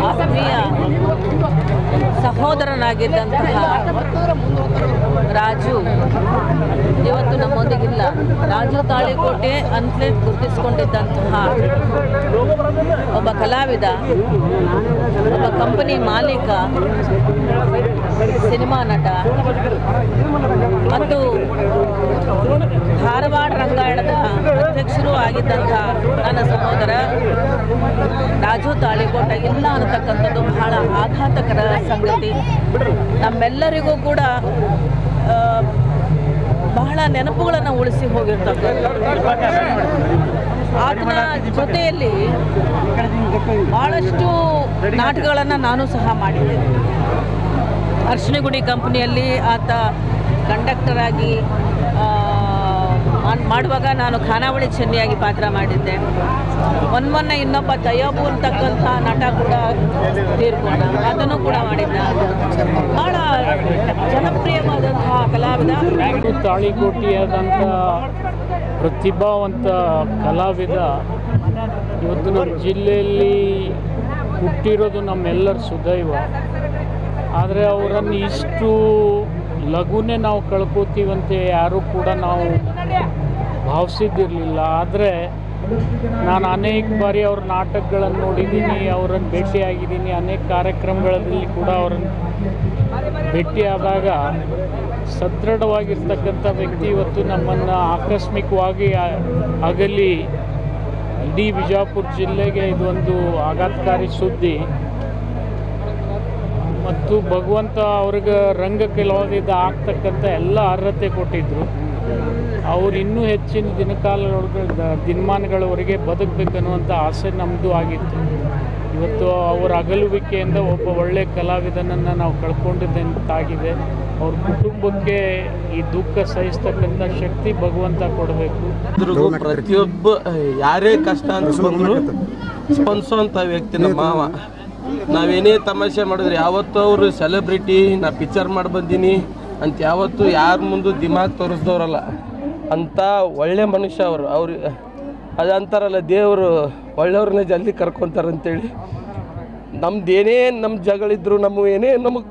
ಆತ್ಮೀಯ ಸಹೋದರನಾಗಿದ್ದಂತಹ ರಾಜು ಇವತ್ತು ನಮ್ಮೊಂದಿಗಿಲ್ಲ. ರಾಜು ತಾಳಿಕೋಟೆ ಅಂತಲೇ ಗುರುತಿಸಿಕೊಂಡಿದ್ದಂತಹ ಒಬ್ಬ ಕಲಾವಿದ, ಒಬ್ಬ ಕಂಪನಿ ಮಾಲೀಕ, ಸಿನಿಮಾ ನಟ ಮತ್ತು ಧಾರವಾಡ ರಂಗಾಯಣದ ಅಧ್ಯಕ್ಷರು ಆಗಿದ್ದಂಥ ನನ್ನ ಸಹೋದರ ರಾಜು ತಾಳಿಕೋಟೆ ಇಲ್ಲ ಅನ್ನತಕ್ಕಂಥದ್ದು ಬಹಳ ಆಘಾತಕರ ಸಂಗತಿ. ನಮ್ಮೆಲ್ಲರಿಗೂ ಕೂಡ ಬಹಳ ನೆನಪುಗಳನ್ನು ಉಳಿಸಿ ಹೋಗಿರ್ತಕ್ಕಂಥದ್ದು. ಆತನ ಜೊತೆಯಲ್ಲಿ ಭಾಳಷ್ಟು ನಾಟಕಗಳನ್ನು ನಾನು ಸಹ ಮಾಡಿದ್ದೆ. ಅರ್ಶಿನಗುಡಿ ಕಂಪನಿಯಲ್ಲಿ ಆತ ಕಂಡಕ್ಟರ್ ಆಗಿ ಮಾಡುವಾಗ ನಾನು ಖಾನಾವಳಿ ಚೆನ್ನಿಯಾಗಿ ಪಾತ್ರ ಮಾಡಿದ್ದೆ. ಮೊನ್ನೆ ಇನ್ನೊಬ್ಬ ತಯ್ಯಬು ಅಂತಕ್ಕಂಥ ನಟ ಕೂಡ ತೀರ್ಕೊಂಡ, ಅದನ್ನು ಕೂಡ ಮಾಡಿದ್ದ. ಭಾಳ ಜನಪ್ರಿಯವಾದಂತಹ ಕಲಾವಿದ. ತಾಳಿಕೋಟೆಯಾದಂಥ ಪ್ರತಿಭಾವಂತ ಕಲಾವಿದ ಇವತ್ತು ನಮ್ಮ ಜಿಲ್ಲೆಯಲ್ಲಿ ಹುಟ್ಟಿರೋದು ನಮ್ಮೆಲ್ಲರ ಸುದೈವ. ಆದರೆ ಅವರನ್ನು ಇಷ್ಟು ಲಘುನೇ ನಾವು ಕಳ್ಕೋತೀವಂತೆ ಯಾರೂ ಕೂಡ ನಾವು ಭಾವಿಸಿದ್ದಿರಲಿಲ್ಲ. ಆದರೆ ನಾನು ಅನೇಕ ಬಾರಿ ಅವ್ರ ನಾಟಕಗಳನ್ನು ನೋಡಿದ್ದೀನಿ, ಅವರನ್ನು ಭೇಟಿಯಾಗಿದ್ದೀನಿ. ಅನೇಕ ಕಾರ್ಯಕ್ರಮಗಳಲ್ಲಿ ಕೂಡ ಅವರನ್ನು ಭೇಟಿಯಾದಾಗ ಸದೃಢವಾಗಿರ್ತಕ್ಕಂಥ ವ್ಯಕ್ತಿ ಇವತ್ತು ನಮ್ಮನ್ನು ಆಕಸ್ಮಿಕವಾಗಿ ಅಗಲಿ ಇಡೀ ವಿಜಯಪುರ ಜಿಲ್ಲೆಗೆ ಇದೊಂದು ಆಘಾತಕಾರಿ ಸುದ್ದಿ. ಮತ್ತು ಭಗವಂತ ಅವ್ರಿಗೆ ರಂಗ ಕಲಾವಿದ ಆಗ್ತಕ್ಕಂಥ ಎಲ್ಲ ಅರ್ಹತೆ ಕೊಟ್ಟಿದ್ದರು. ಅವ್ರು ಇನ್ನೂ ಹೆಚ್ಚಿನ ದಿನಮಾನಗಳವರೆಗೆ ಬದುಕಬೇಕನ್ನುವಂಥ ಆಸೆ ನಮ್ಮದು ಆಗಿತ್ತು. ಇವತ್ತು ಅವರ ಅಗಲುವಿಕೆಯಿಂದ ಒಬ್ಬ ಒಳ್ಳೆಯ ಕಲಾವಿದನನ್ನು ನಾವು ಕಳ್ಕೊಂಡಿದ್ದಂತಾಗಿದೆ. ಅವ್ರ ಕುಟುಂಬಕ್ಕೆ ಈ ದುಃಖ ಸಹಿಸ್ತಕ್ಕಂಥ ಶಕ್ತಿ ಭಗವಂತ ಕೊಡಬೇಕು. ಪ್ರತಿಯೊಬ್ಬ ಯಾರೇ ಕಷ್ಟ ಅಂತ ಬಂದರೂ ಸ್ಪಂದಿಸುವಂಥ ವ್ಯಕ್ತಿ ನಮ್ಮ ಮಾವ. ನಾವೇನೇ ತಮಾಷೆ ಮಾಡಿದ್ರೆ ಯಾವತ್ತೂ ಅವರು ಸೆಲೆಬ್ರಿಟಿ, ನಾ ಪಿಕ್ಚರ್ ಮಾಡಿ ಬಂದೀನಿ ಅಂತ ಯಾವತ್ತೂ ಯಾರ ಮುಂದೆ ದಿಮಾಗ್ ತೋರಿಸ್ದವ್ರಲ್ಲ. ಅಂಥ ಒಳ್ಳೆ ಮನುಷ್ಯ ಅವ್ರು ಅದು ಅಂತಾರಲ್ಲ, ದೇವರು ಒಳ್ಳೆಯವ್ರನ್ನೇ ಜಲ್ದಿ ಕರ್ಕೊತಾರಂತೇಳಿ. ನಮ್ದು ಏನೇ ನಮ್ಮ ಜಗಳಿದ್ರು, ನಮ್ಮ ಏನೇ ನಮಗೆ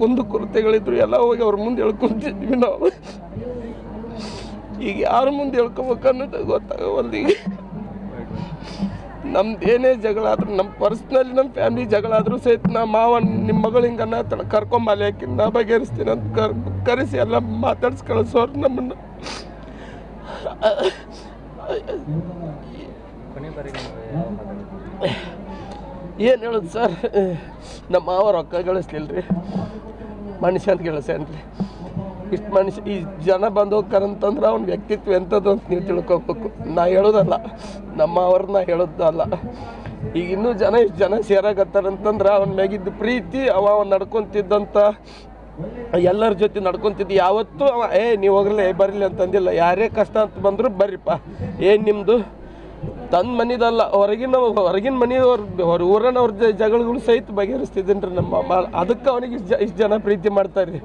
ಕುಂದು ಕೊರತೆಗಳಿದ್ರು ಎಲ್ಲ ಹೋಗಿ ಅವ್ರ ಮುಂದೆ ಹೇಳ್ಕೊತಿದ್ವಿ ನಾವು. ಈಗ ಯಾರ ಮುಂದೆ ಹೇಳ್ಕೊಬೇಕು ಅನ್ನೋದು ಗೊತ್ತಾಗವಲ್ಲ. ಈಗ ನಮ್ದು ಏನೇ ಜಗಳ ಆದ್ರೂ, ನಮ್ಮ ಪರ್ಸ್ನಲಿ ನಮ್ಮ ಫ್ಯಾಮಿಲಿ ಜಗಳ ಆದರೂ ಸಹಿತ ನಾ ಮಾವ ನಿಮ್ಮ ಮಗಳು ಹಿಂಗನ್ನ ಕರ್ಕೊಂಬಲ್ಲಿ ಹಾಕಿ ನಾ ಬಗೆಹರಿಸ್ತೀನಿ ಅಂತ ಕರೆಸಿ ಎಲ್ಲ ಮಾತಾಡ್ಸಿ ಕಳಿಸೋರು ನಮ್ಮನ್ನು. ಏನು ಹೇಳೋದು ಸರ್, ನಮ್ಮ ಮಾವ ರೊಕ್ಕ ಗಳಿಸ್ಲಿಲ್ರಿ, ಮನುಷ್ಯ ಅಂತ ಗಳಿಸ್ಯಾನ್ರಿ. ಇಷ್ಟು ಮನುಷ್ಯ ಈ ಜನ ಬಂದು ಹೋಗ್ತಾರಂತಂದ್ರೆ ಅವ್ನ ವ್ಯಕ್ತಿತ್ವ ಎಂಥದ್ದು ಅಂತ ನೀವು ತಿಳ್ಕೊಬೇಕು. ನಾ ಹೇಳೋದಲ್ಲ, ನಮ್ಮ ಅವ್ರನ್ನ ಹೇಳೋದಲ್ಲ. ಈಗ ಇನ್ನೂ ಇಷ್ಟು ಜನ ಸೇರಾಕತ್ತಾರಂತಂದ್ರೆ ಅವನ ಮ್ಯಾಗಿದ್ದು ಪ್ರೀತಿ, ಅವ ನಡ್ಕೊತಿದ್ದಂಥ ಎಲ್ಲರ ಜೊತೆ ನಡ್ಕೊತಿದ್ದು. ಯಾವತ್ತೂ ಅವ ನೀವು ಹೋಗ್ರಲ್ಲ ಬರಲಿ ಅಂತಂದಿಲ್ಲ. ಯಾರೇ ಕಷ್ಟ ಅಂತ ಬಂದರೂ ಬರ್ರಿಪ್ಪ, ಏನು ನಿಮ್ಮದು ತನ್ನ ಮನಿದಲ್ಲ, ಹೊರಗಿನ ಮನೆಯವ್ರ ಊರನ್ನ ಅವ್ರ ಜಗಳಗಳು ಸಹಿತ ಬಗೆಹರಿಸ್ತಿದ್ದೀನಿ ರೀ ನಮ್ಮ. ಅದಕ್ಕೆ ಅವನಿಗೆ ಇಷ್ಟು ಜನ ಪ್ರೀತಿ ಮಾಡ್ತಾರೆ ರೀ.